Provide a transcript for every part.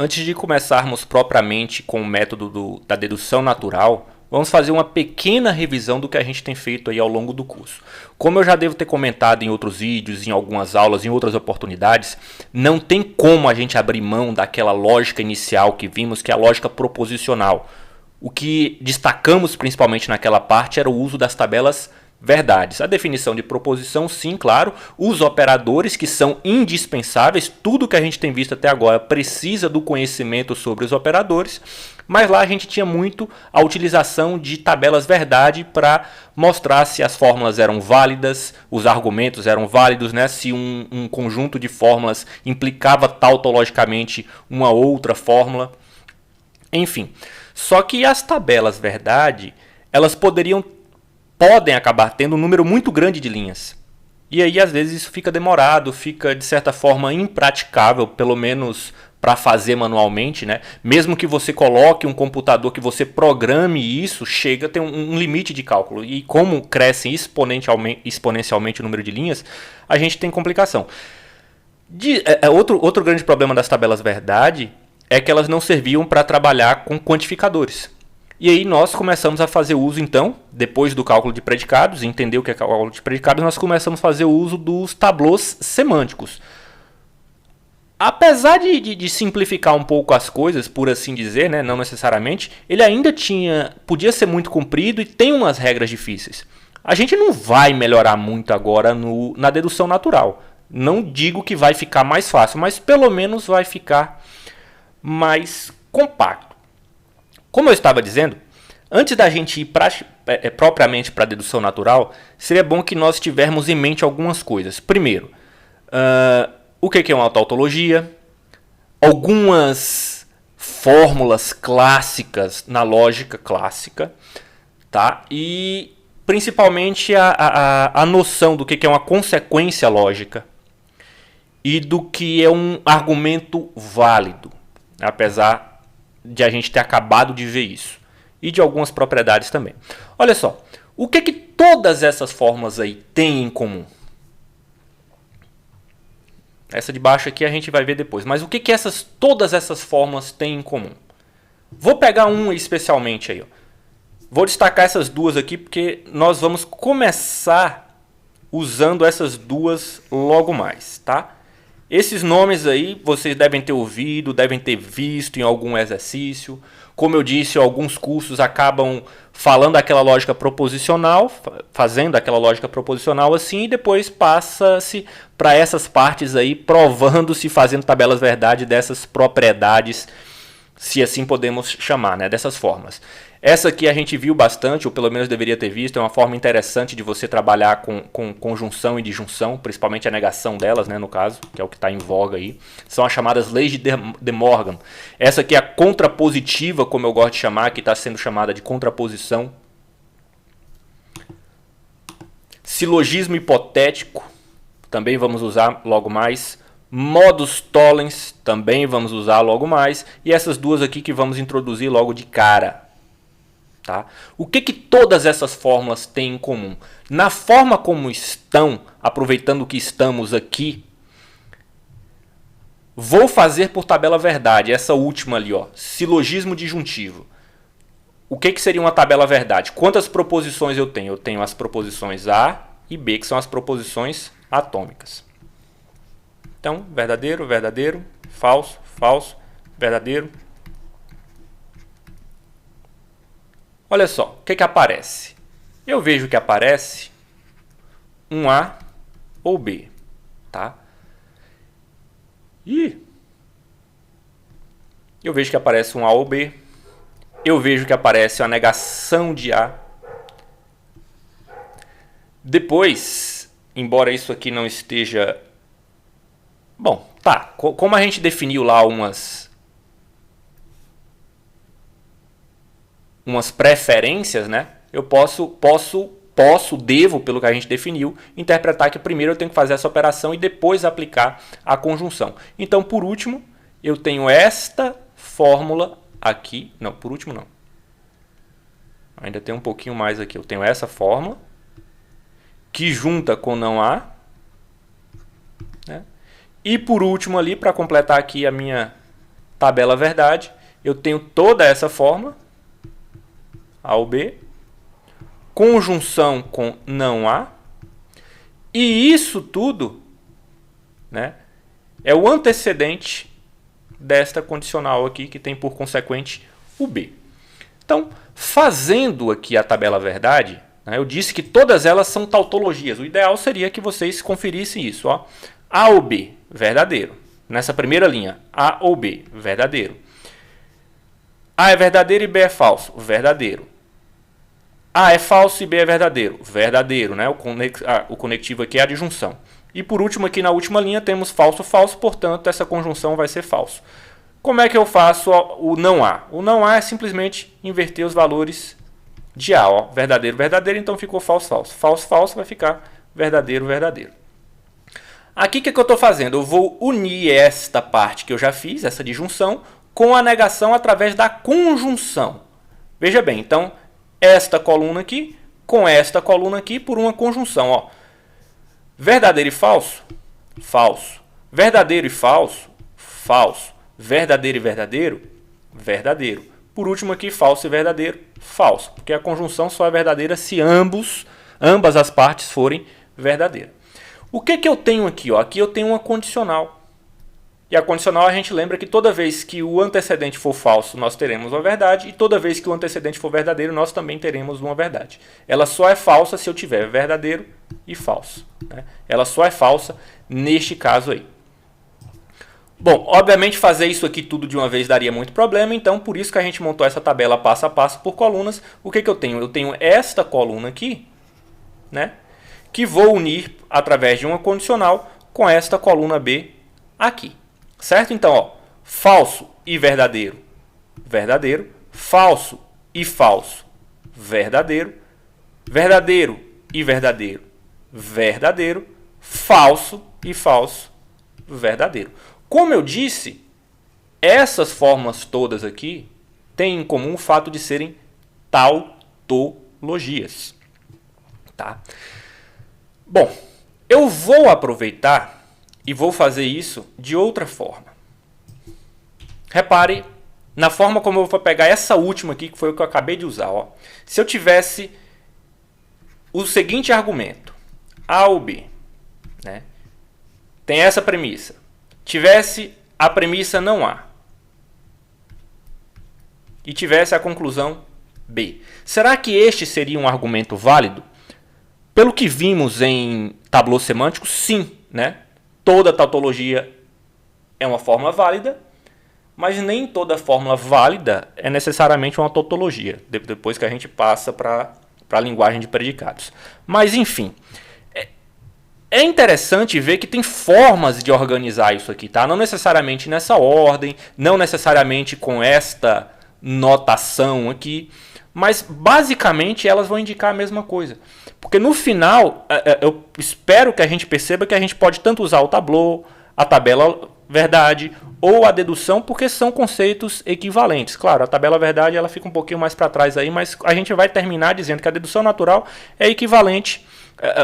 Antes de começarmos propriamente com o método da dedução natural, vamos fazer uma pequena revisão do que a gente tem feito aí ao longo do curso. Como eu já devo ter comentado em outros vídeos, em algumas aulas, em outras oportunidades, não tem como a gente abrir mão daquela lógica inicial que vimos, que é a lógica proposicional. O que destacamos principalmente naquela parte era o uso das tabelas verdades. A definição de proposição, sim, claro. Os operadores, que são indispensáveis. Tudo que a gente tem visto até agora precisa do conhecimento sobre os operadores. Mas lá a gente tinha muito a utilização de tabelas verdade para mostrar se as fórmulas eram válidas, os argumentos eram válidos, né? Se um conjunto de fórmulas implicava tautologicamente uma outra fórmula. Enfim, só que as tabelas verdade, elas podem acabar tendo um número muito grande de linhas. E aí, às vezes, isso fica demorado, fica, de certa forma, impraticável, pelo menos para fazer manualmente, né? Mesmo que você coloque um computador, que você programe isso, chega a ter um limite de cálculo. E como cresce exponencialmente o número de linhas, a gente tem complicação. Outro grande problema das tabelas verdade é que elas não serviam para trabalhar com quantificadores. E aí nós começamos a fazer uso, então, depois do cálculo de predicados, entender o que é cálculo de predicados, nós começamos a fazer uso dos tablôs semânticos. Apesar de simplificar um pouco as coisas, por assim dizer, né, não necessariamente, ele ainda podia ser muito comprido e tem umas regras difíceis. A gente não vai melhorar muito agora na dedução natural. Não digo que vai ficar mais fácil, mas pelo menos vai ficar mais compacto. Como eu estava dizendo, antes da gente ir propriamente para a dedução natural, seria bom que nós tivermos em mente algumas coisas. Primeiro, o que é uma tautologia? Algumas fórmulas clássicas na lógica clássica, tá? E principalmente a noção do que é uma consequência lógica e do que é um argumento válido, apesar de a gente ter acabado de ver isso. E de algumas propriedades também. Olha só, o que todas essas formas aí têm em comum? Essa de baixo aqui a gente vai ver depois. Mas o que todas essas formas têm em comum? Vou pegar uma especialmente aí. Ó. Vou destacar essas duas aqui porque nós vamos começar usando essas duas logo mais, tá? Esses nomes aí vocês devem ter ouvido, devem ter visto em algum exercício. Como eu disse, alguns cursos acabam falando aquela lógica proposicional, fazendo aquela lógica proposicional assim, e depois passa-se para essas partes aí, provando-se, fazendo tabelas verdade dessas propriedades, se assim podemos chamar, né, dessas formas. Essa aqui a gente viu bastante, ou pelo menos deveria ter visto, é uma forma interessante de você trabalhar com conjunção e disjunção, principalmente a negação delas, né, no caso, que é o que está em voga aí. São as chamadas leis de De Morgan. Essa aqui é a contrapositiva, como eu gosto de chamar, que está sendo chamada de contraposição. Silogismo hipotético, também vamos usar logo mais. Modus tollens, também vamos usar logo mais. E essas duas aqui que vamos introduzir logo de cara. Tá? O que todas essas fórmulas têm em comum? Na forma como estão, aproveitando que estamos aqui, vou fazer por tabela verdade, essa última ali, ó, silogismo disjuntivo. O que seria uma tabela verdade? Quantas proposições eu tenho? Eu tenho as proposições A e B, que são as proposições atômicas. Então, verdadeiro, verdadeiro, falso, falso, verdadeiro. Olha só, o que aparece? Eu vejo que aparece um A ou B, tá? E eu vejo que aparece um A ou B. Eu vejo que aparece uma negação de A. Depois, embora isso aqui não esteja... Bom, tá. Como a gente definiu lá umas preferências, né? Eu devo, pelo que a gente definiu, interpretar que primeiro eu tenho que fazer essa operação e depois aplicar a conjunção. Então, por último, eu tenho esta fórmula aqui. Não, por último não. Ainda tem um pouquinho mais aqui. Eu tenho essa fórmula que junta com não há, né? E por último ali, para completar aqui a minha tabela verdade, eu tenho toda essa fórmula, A ou B, conjunção com não há, e isso tudo, né, é o antecedente desta condicional aqui, que tem por consequente o B. Então, fazendo aqui a tabela verdade, né, eu disse que todas elas são tautologias. O ideal seria que vocês conferissem isso. Ó. A ou B, verdadeiro. Nessa primeira linha, A ou B, verdadeiro. A é verdadeiro e B é falso, verdadeiro. A é falso e B é verdadeiro, verdadeiro. Né? O conectivo aqui é a adjunção. E por último, aqui na última linha, temos falso, falso, portanto, essa conjunção vai ser falso. Como é que eu faço o não há? O não há é simplesmente inverter os valores de A. Ó. Verdadeiro, verdadeiro, então ficou falso, falso. Falso, falso vai ficar verdadeiro, verdadeiro. Aqui o que eu estou fazendo? Eu vou unir esta parte que eu já fiz, essa disjunção, com a negação através da conjunção. Veja bem, então, esta coluna aqui com esta coluna aqui por uma conjunção. Ó. Verdadeiro e falso, falso. Verdadeiro e falso, falso. Verdadeiro e verdadeiro, verdadeiro. Por último aqui, falso e verdadeiro, falso. Porque a conjunção só é verdadeira se ambas as partes forem verdadeiras. O que eu tenho aqui? Ó? Aqui eu tenho uma condicional. E a condicional a gente lembra que toda vez que o antecedente for falso, nós teremos uma verdade. E toda vez que o antecedente for verdadeiro, nós também teremos uma verdade. Ela só é falsa se eu tiver verdadeiro e falso. Né? Ela só é falsa neste caso aí. Bom, obviamente fazer isso aqui tudo de uma vez daria muito problema, então por isso que a gente montou essa tabela passo a passo por colunas. O que eu tenho? Eu tenho esta coluna aqui, né, que vou unir através de uma condicional com esta coluna B aqui. Certo? Então, ó, falso e verdadeiro, verdadeiro. Falso e falso, verdadeiro. Verdadeiro e verdadeiro, verdadeiro. Falso e falso, verdadeiro. Como eu disse, essas fórmulas todas aqui têm em comum o fato de serem tautologias. Tá? Bom, eu vou aproveitar e vou fazer isso de outra forma. Repare na forma como eu vou pegar essa última aqui, que foi o que eu acabei de usar. Ó. Se eu tivesse o seguinte argumento, A ou B, né? Tem essa premissa. Tivesse a premissa não há e tivesse a conclusão B. Será que este seria um argumento válido? Pelo que vimos em tablô semântico, sim. Né? Toda tautologia é uma fórmula válida, mas nem toda fórmula válida é necessariamente uma tautologia, depois que a gente passa para a linguagem de predicados. Mas, enfim... É interessante ver que tem formas de organizar isso aqui, tá? Não necessariamente nessa ordem, não necessariamente com esta notação aqui, mas basicamente elas vão indicar a mesma coisa. Porque no final, eu espero que a gente perceba que a gente pode tanto usar o tablô, a tabela verdade ou a dedução, porque são conceitos equivalentes. Claro, a tabela verdade ela fica um pouquinho mais para trás aí, mas a gente vai terminar dizendo que a dedução natural é equivalente.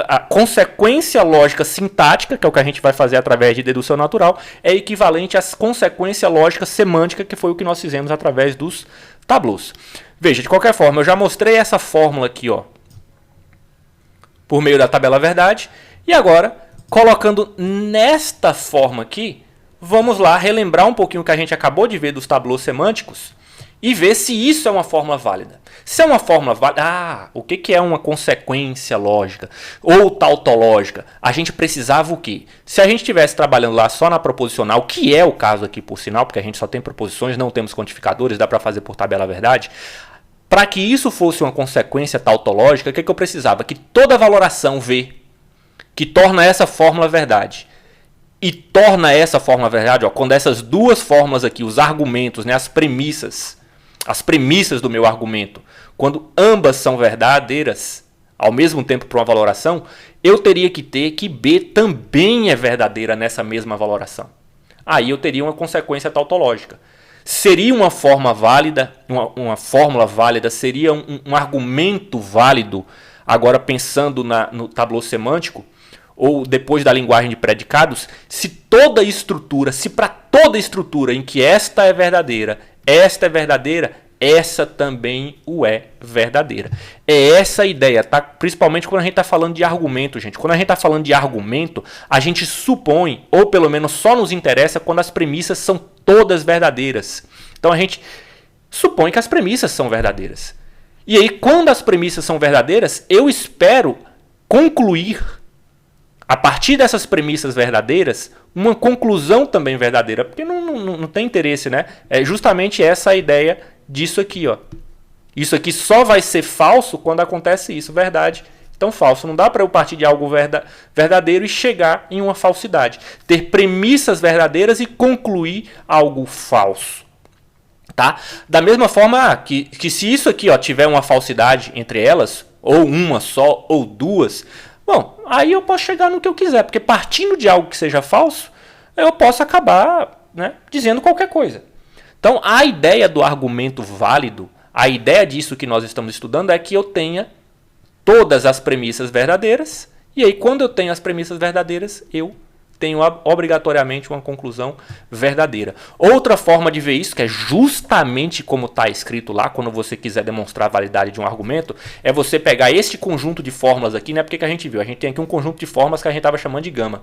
A consequência lógica sintática, que é o que a gente vai fazer através de dedução natural, é equivalente à consequência lógica semântica, que foi o que nós fizemos através dos tablôs. Veja, de qualquer forma, eu já mostrei essa fórmula aqui, ó, por meio da tabela verdade. E agora, colocando nesta forma aqui, vamos lá relembrar um pouquinho o que a gente acabou de ver dos tablôs semânticos e ver se isso é uma fórmula válida. Se é uma fórmula válida, o que é uma consequência lógica ou tautológica? A gente precisava o quê? Se a gente estivesse trabalhando lá só na proposicional, que é o caso aqui por sinal, porque a gente só tem proposições, não temos quantificadores, dá para fazer por tabela verdade. Para que isso fosse uma consequência tautológica, o que eu precisava? Que toda valoração V, que torna essa fórmula verdade, e torna essa fórmula verdade, ó, quando essas duas fórmulas aqui, os argumentos, né, as premissas do meu argumento, quando ambas são verdadeiras, ao mesmo tempo para uma valoração, eu teria que ter que B também é verdadeira nessa mesma valoração. Aí eu teria uma consequência tautológica. Seria uma forma válida, uma fórmula válida, seria um argumento válido, agora pensando no tablô semântico, ou depois da linguagem de predicados, se para toda estrutura em que esta é verdadeira, essa também o é verdadeira. É essa a ideia, tá? Principalmente quando a gente está falando de argumento, gente. Quando a gente está falando de argumento, a gente supõe, ou pelo menos só nos interessa quando as premissas são todas verdadeiras. Então a gente supõe que as premissas são verdadeiras. E aí, quando as premissas são verdadeiras, eu espero concluir, a partir dessas premissas verdadeiras, uma conclusão também verdadeira. Porque não tem interesse, né? É justamente essa a ideia disso aqui, ó. Isso aqui só vai ser falso quando acontece isso, verdade. Então, falso. Não dá para eu partir de algo verdadeiro e chegar em uma falsidade. Ter premissas verdadeiras e concluir algo falso. Tá? Da mesma forma que se isso aqui, ó, tiver uma falsidade entre elas, ou uma só, ou duas, bom, aí eu posso chegar no que eu quiser. Porque partindo de algo que seja falso, eu posso acabar, né, dizendo qualquer coisa. Então, a ideia do argumento válido, a ideia disso que nós estamos estudando é que eu tenha todas as premissas verdadeiras, e aí quando eu tenho as premissas verdadeiras, eu tenho obrigatoriamente uma conclusão verdadeira. Outra forma de ver isso, que é justamente como está escrito lá, quando você quiser demonstrar a validade de um argumento, é você pegar este conjunto de fórmulas aqui, né? Porque que a gente viu? A gente tem aqui um conjunto de fórmulas que a gente estava chamando de gama.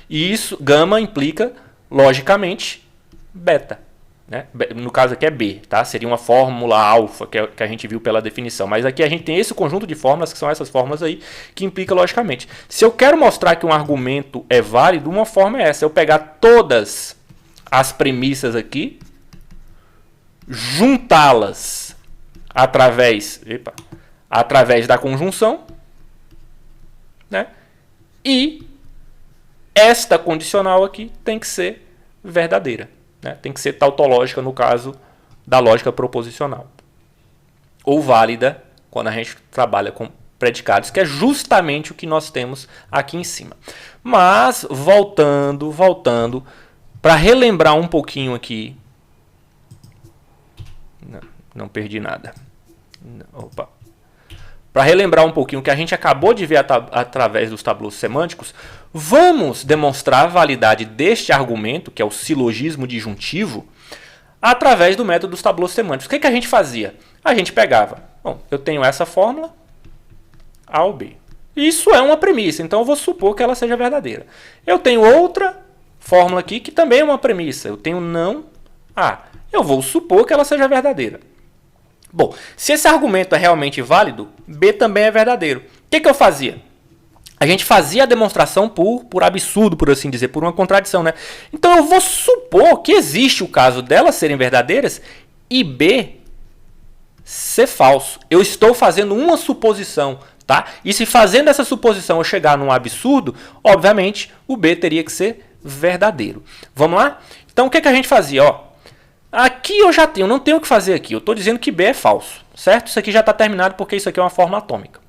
E isso, gama implica, logicamente, beta. Né? No caso aqui é B, tá? Seria uma fórmula alfa que a gente viu pela definição. Mas aqui a gente tem esse conjunto de fórmulas, que são essas fórmulas aí, que implica logicamente. Se eu quero mostrar que um argumento é válido, uma forma é essa. Eu pegar todas as premissas aqui, juntá-las através da conjunção, né? E esta condicional aqui tem que ser verdadeira. Né? Tem que ser tautológica no caso da lógica proposicional. Ou válida quando a gente trabalha com predicados, que é justamente o que nós temos aqui em cima. Mas, voltando, para relembrar um pouquinho aqui. Não perdi nada. Opa. Para relembrar um pouquinho o que a gente acabou de ver através dos tableaus semânticos, vamos demonstrar a validade deste argumento, que é o silogismo disjuntivo, através do método dos tableaus semânticos. O que a gente fazia? A gente pegava, bom, eu tenho essa fórmula, A ou B. Isso é uma premissa, então eu vou supor que ela seja verdadeira. Eu tenho outra fórmula aqui que também é uma premissa. Eu tenho não A. Eu vou supor que ela seja verdadeira. Bom, se esse argumento é realmente válido, B também é verdadeiro. O que eu fazia? A gente fazia a demonstração por absurdo, por assim dizer, por uma contradição, né? Então eu vou supor que existe o caso delas serem verdadeiras e B ser falso. Eu estou fazendo uma suposição, tá? E se fazendo essa suposição eu chegar num absurdo, obviamente o B teria que ser verdadeiro. Vamos lá? Então o que a gente fazia? Ó, aqui eu já tenho, não tenho o que fazer aqui. Eu estou dizendo que B é falso, certo? Isso aqui já está terminado porque isso aqui é uma fórmula atômica.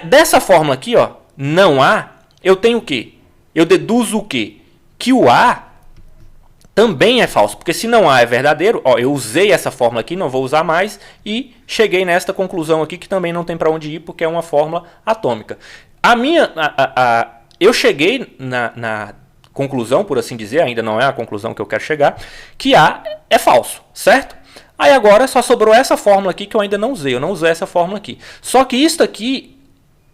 Dessa fórmula aqui, ó, não há, eu tenho o quê? Eu deduzo o quê? Que o A também é falso. Porque se não há é verdadeiro, ó, eu usei essa fórmula aqui, não vou usar mais, e cheguei nesta conclusão aqui que também não tem para onde ir porque é uma fórmula atômica. Eu cheguei na conclusão, por assim dizer, ainda não é a conclusão que eu quero chegar, que A é falso, certo? Aí agora só sobrou essa fórmula aqui que eu ainda não usei. Eu não usei essa fórmula aqui. Só que isso aqui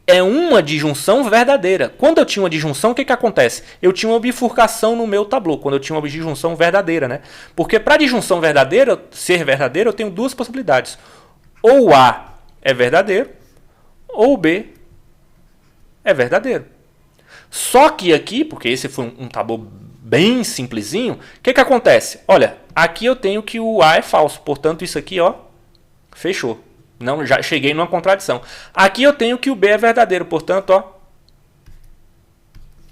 é uma disjunção verdadeira. Quando eu tinha uma disjunção, o que acontece? Eu tinha uma bifurcação no meu tableau, quando eu tinha uma disjunção verdadeira, né? Porque para a disjunção verdadeira, ser verdadeira, eu tenho duas possibilidades. Ou A é verdadeiro, ou B é verdadeiro. Só que aqui, porque esse foi um tableau bem simplesinho, o que acontece? Olha, aqui eu tenho que o A é falso, portanto isso aqui, ó, fechou. Não, já cheguei numa contradição. Aqui eu tenho que o B é verdadeiro, portanto, ó,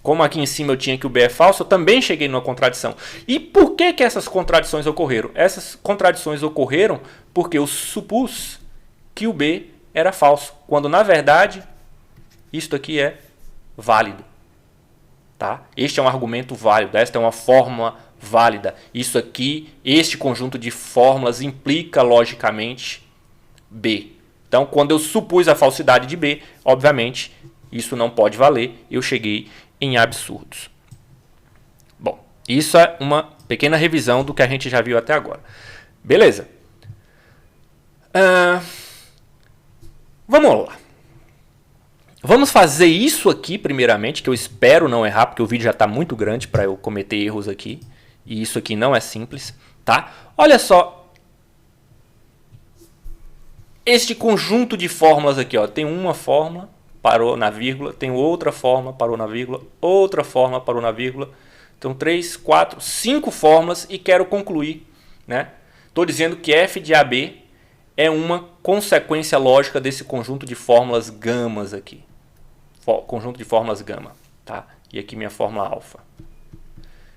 como aqui em cima eu tinha que o B é falso, eu também cheguei numa contradição. E por que essas contradições ocorreram? Essas contradições ocorreram porque eu supus que o B era falso, quando na verdade isto aqui é válido. Tá? Este é um argumento válido, esta é uma fórmula válida. Isso aqui, este conjunto de fórmulas implica logicamente B. Então, quando eu supus a falsidade de B, obviamente, Isso não pode valer. Eu cheguei em absurdos. Bom, isso é uma pequena revisão do que a gente já viu até agora. Beleza. Vamos lá. Vamos fazer isso aqui primeiramente, que eu espero não errar, porque o vídeo já está muito grande para eu cometer erros aqui. E isso aqui não é simples, tá? Olha só. Este conjunto de fórmulas aqui, ó, tem uma fórmula, parou na vírgula, tem outra fórmula, parou na vírgula, outra fórmula, parou na vírgula. Então 3, 4, 5 fórmulas e quero concluir, né? Estou dizendo que f de AB é uma consequência lógica desse conjunto de fórmulas gamas aqui. Conjunto de fórmulas gama, tá? E aqui minha fórmula alfa.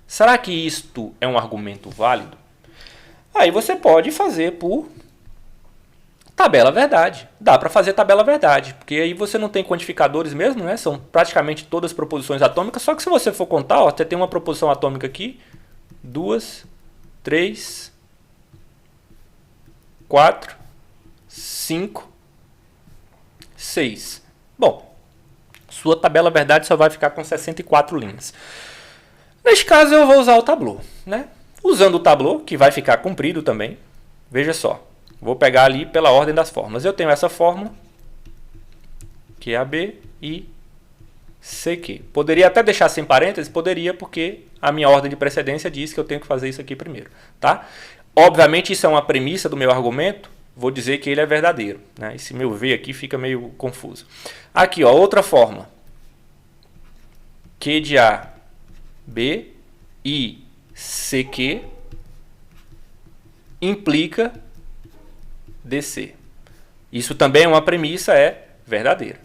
Será que isto é um argumento válido? Aí você pode fazer por tabela verdade. Dá para fazer tabela verdade, porque aí você não tem quantificadores mesmo, né? São praticamente todas proposições atômicas, só que se você for contar, ó, você tem uma proposição atômica aqui, 2, 3, 4, 5, 6. Bom, sua tabela verdade só vai ficar com 64 linhas. Neste caso eu vou usar o Tableau, né? Usando o Tableau, que vai ficar comprido também, veja só. Vou pegar ali pela ordem das fórmulas. Eu tenho essa fórmula, que é AB e CQ. Poderia até deixar sem parênteses? Poderia, porque a minha ordem de precedência diz que eu tenho que fazer isso aqui primeiro, tá? Obviamente isso é uma premissa do meu argumento, vou dizer que ele é verdadeiro, né? Esse meu V aqui fica meio confuso. Aqui, ó, outra fórmula. Q de A, B e CQ implica DC. Isso também é uma premissa, é verdadeira,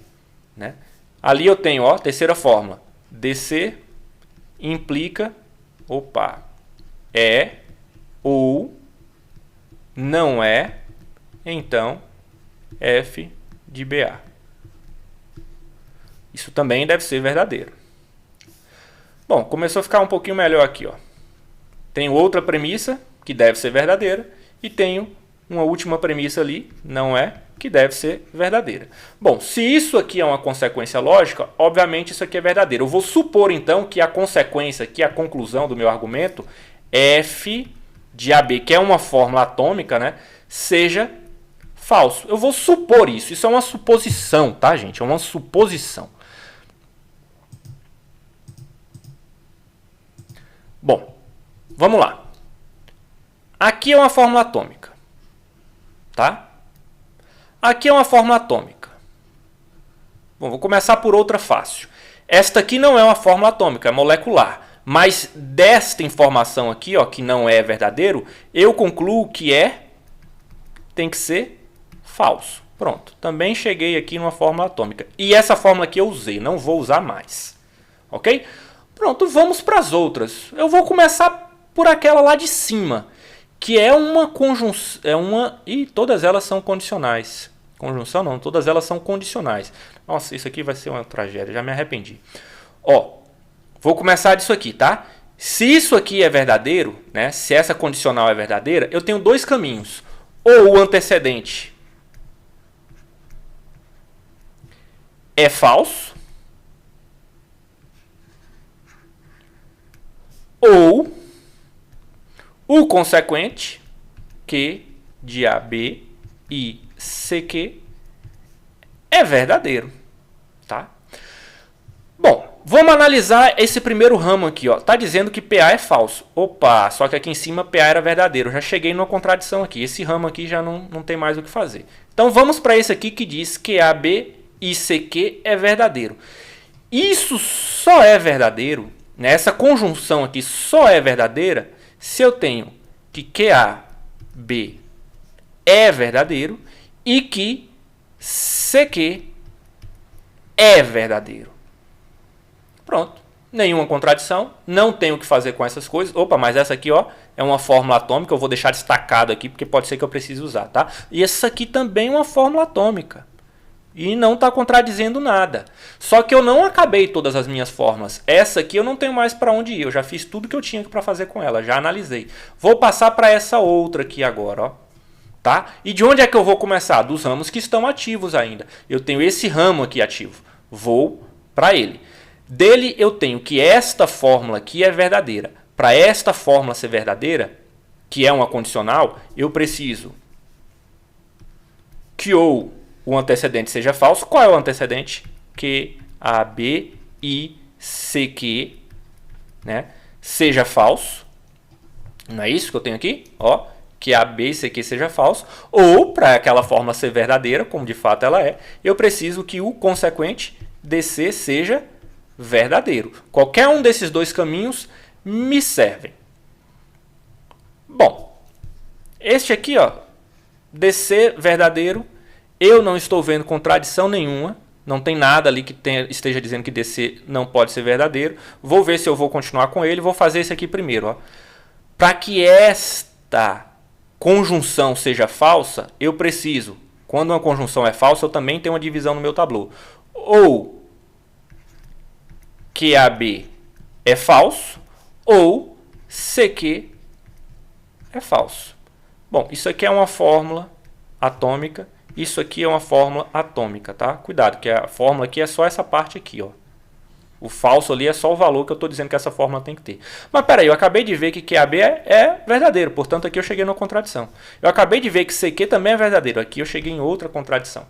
né? Ali eu tenho, ó, terceira fórmula. DC implica, é ou não é, então F de BA. Isso também deve ser verdadeiro. Bom, começou a ficar um pouquinho melhor aqui, ó. Tenho outra premissa que deve ser verdadeira e tenho uma última premissa ali, não é, que deve ser verdadeira. Bom, se isso aqui é uma consequência lógica, obviamente isso aqui é verdadeiro. Eu vou supor então que a consequência, que a conclusão do meu argumento, F de AB, que é uma fórmula atômica, né, seja falso. Eu vou supor isso. Isso é uma suposição, tá, gente? É uma suposição. Bom, vamos lá. Aqui é uma fórmula atômica, tá? Aqui é uma fórmula atômica. Bom, vou começar por outra fácil. Esta aqui não é uma fórmula atômica, é molecular. Mas desta informação aqui, ó, que não é verdadeiro, eu concluo que tem que ser falso. Pronto, também cheguei aqui numa fórmula atômica. E essa fórmula aqui eu usei, não vou usar mais. Ok? Pronto, vamos para as outras. Eu vou começar por aquela lá de cima, que é uma conjunção, e todas elas são condicionais. Conjunção não, todas elas são condicionais. Nossa, isso aqui vai ser uma tragédia, já me arrependi. Ó, vou começar disso aqui, tá? Se isso aqui é verdadeiro, né? Se essa condicional é verdadeira, eu tenho dois caminhos. Ou o antecedente é falso, ou o consequente, Q de AB e CQ, é verdadeiro, tá? Bom, vamos analisar esse primeiro ramo aqui, ó. Tá dizendo que PA é falso. Opa, só que aqui em cima PA era verdadeiro. Eu já cheguei numa contradição aqui. Esse ramo aqui já não tem mais o que fazer. Então vamos para esse aqui que diz que AB e CQ é verdadeiro. Isso só é verdadeiro, né? Essa conjunção aqui só é verdadeira se eu tenho que QAB é verdadeiro e que CQ é verdadeiro. Pronto. Nenhuma contradição. Não tenho o que fazer com essas coisas. Opa, mas essa aqui, ó, é uma fórmula atômica. Eu vou deixar destacado aqui porque pode ser que eu precise usar, tá? E essa aqui também é uma fórmula atômica. E não está contradizendo nada. Só que eu não acabei todas as minhas fórmulas. Essa aqui eu não tenho mais para onde ir. Eu já fiz tudo que eu tinha para fazer com ela. Já analisei. Vou passar para essa outra aqui agora, ó. Tá? E de onde é que eu vou começar? Dos ramos que estão ativos ainda. Eu tenho esse ramo aqui ativo. Vou para ele. Dele eu tenho que esta fórmula aqui é verdadeira. Para esta fórmula ser verdadeira, que é uma condicional, eu preciso que ou o antecedente seja falso. Qual é o antecedente? Que A, B, I, C, Q, né, seja falso. Não é isso que eu tenho aqui? Ó, que A, B e C, Q seja falso. Ou, para aquela fórmula ser verdadeira, como de fato ela é, eu preciso que o consequente DC seja verdadeiro. Qualquer um desses dois caminhos me servem. Bom, este aqui, ó, DC verdadeiro, eu não estou vendo contradição nenhuma. Não tem nada ali que esteja dizendo que DC não pode ser verdadeiro. Vou ver se eu vou continuar com ele. Vou fazer esse aqui primeiro. Para que esta conjunção seja falsa, eu preciso, quando uma conjunção é falsa, eu também tenho uma divisão no meu tablô. Ou QAB é falso, ou CQ é falso. Bom, isso aqui é uma fórmula atômica. Isso aqui é uma fórmula atômica, tá? Cuidado, que a fórmula aqui é só essa parte aqui, ó. O falso ali é só o valor que eu estou dizendo que essa fórmula tem que ter. Mas peraí, eu acabei de ver que QAB é verdadeiro, portanto aqui eu cheguei numa contradição. Eu acabei de ver que CQ também é verdadeiro, aqui eu cheguei em outra contradição.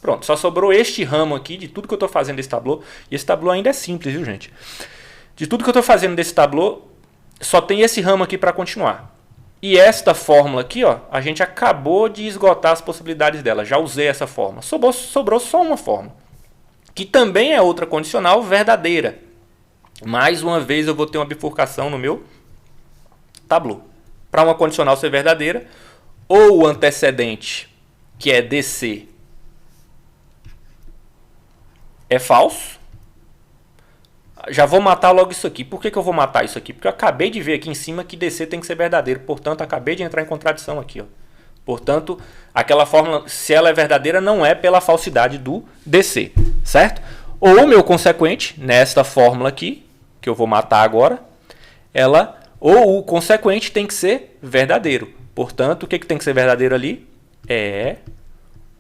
Pronto, só sobrou este ramo aqui de tudo que eu estou fazendo desse tablô. E esse tablô ainda é simples, viu, gente? De tudo que eu estou fazendo desse tablô, só tem esse ramo aqui para continuar. E esta fórmula aqui, ó, a gente acabou de esgotar as possibilidades dela. Já usei essa fórmula. Sobrou só uma fórmula, que também é outra condicional verdadeira. Mais uma vez eu vou ter uma bifurcação no meu tablô. Para uma condicional ser verdadeira, ou o antecedente, que é DC, é falso. Já vou matar logo isso aqui. Por que eu vou matar isso aqui? Porque eu acabei de ver aqui em cima que DC tem que ser verdadeiro. Portanto, acabei de entrar em contradição aqui, ó. Portanto, aquela fórmula, se ela é verdadeira, não é pela falsidade do DC, certo? Ou o meu consequente, nesta fórmula aqui, que eu vou matar agora, ou o consequente tem que ser verdadeiro. Portanto, o que tem que ser verdadeiro ali? É,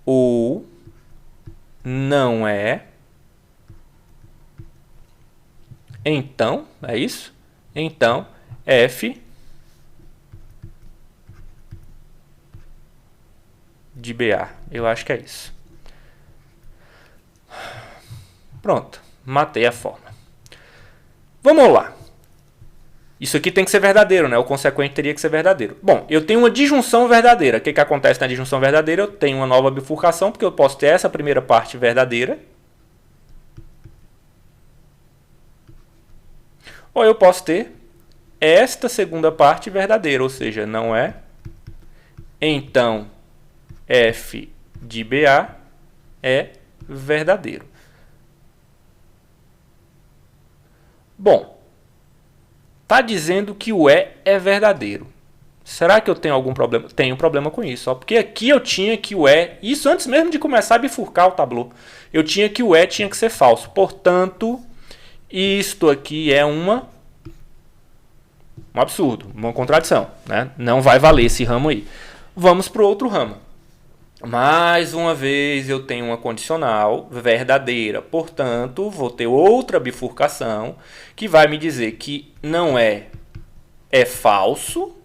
ou, não é. Então, é isso? Então, F de BA. Eu acho que é isso. Pronto, matei a fórmula. Vamos lá. Isso aqui tem que ser verdadeiro, né? O consequente teria que ser verdadeiro. Bom, eu tenho uma disjunção verdadeira. O que acontece na disjunção verdadeira? Eu tenho uma nova bifurcação, porque eu posso ter essa primeira parte verdadeira. Ou eu posso ter esta segunda parte verdadeira, ou seja, não é. Então, F de BA é verdadeiro. Bom, está dizendo que o E é verdadeiro. Será que eu tenho algum problema? Tenho problema com isso, ó, porque aqui eu tinha que o E, isso antes mesmo de começar a bifurcar o tablô, eu tinha que o E tinha que ser falso. Portanto, isto aqui é um absurdo, uma contradição, né? Não vai valer esse ramo aí. Vamos para o outro ramo. Mais uma vez eu tenho uma condicional verdadeira, portanto vou ter outra bifurcação que vai me dizer que não é falso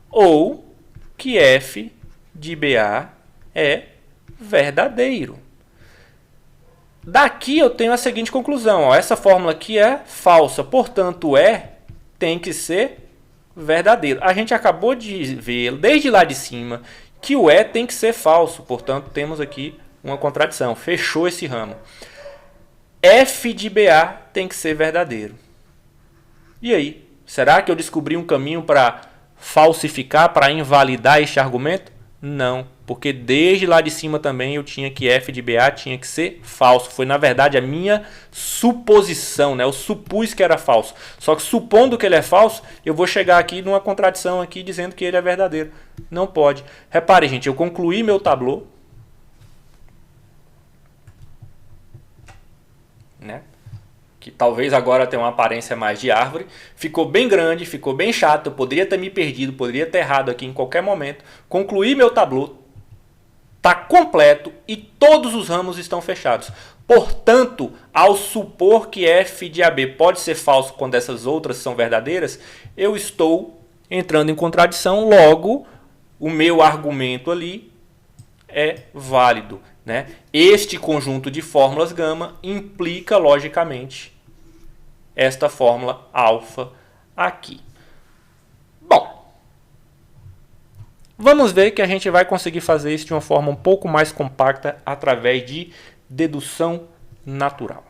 ou que F de BA é verdadeiro. Daqui eu tenho a seguinte conclusão, ó, essa fórmula aqui é falsa, portanto E tem que ser verdadeiro. A gente acabou de ver desde lá de cima que o E tem que ser falso, portanto temos aqui uma contradição, fechou esse ramo. F de BA tem que ser verdadeiro. E aí, será que eu descobri um caminho para falsificar, para invalidar este argumento? Não, porque desde lá de cima também eu tinha que F de BA tinha que ser falso. Foi na verdade a minha suposição, né? Eu supus que era falso. Só que supondo que ele é falso, eu vou chegar aqui numa contradição aqui dizendo que ele é verdadeiro. Não pode. Repare, gente, eu concluí meu tablô, né? Que talvez agora tenha uma aparência mais de árvore. Ficou bem grande, ficou bem chato. Eu poderia ter me perdido, poderia ter errado aqui em qualquer momento. Concluí meu tablô. está completo e todos os ramos estão fechados. Portanto, ao supor que f de AB pode ser falso quando essas outras são verdadeiras, eu estou entrando em contradição, logo o meu argumento ali é válido, né? Este conjunto de fórmulas gama implica logicamente esta fórmula alfa aqui. Bom, vamos ver que a gente vai conseguir fazer isso de uma forma um pouco mais compacta através de dedução natural.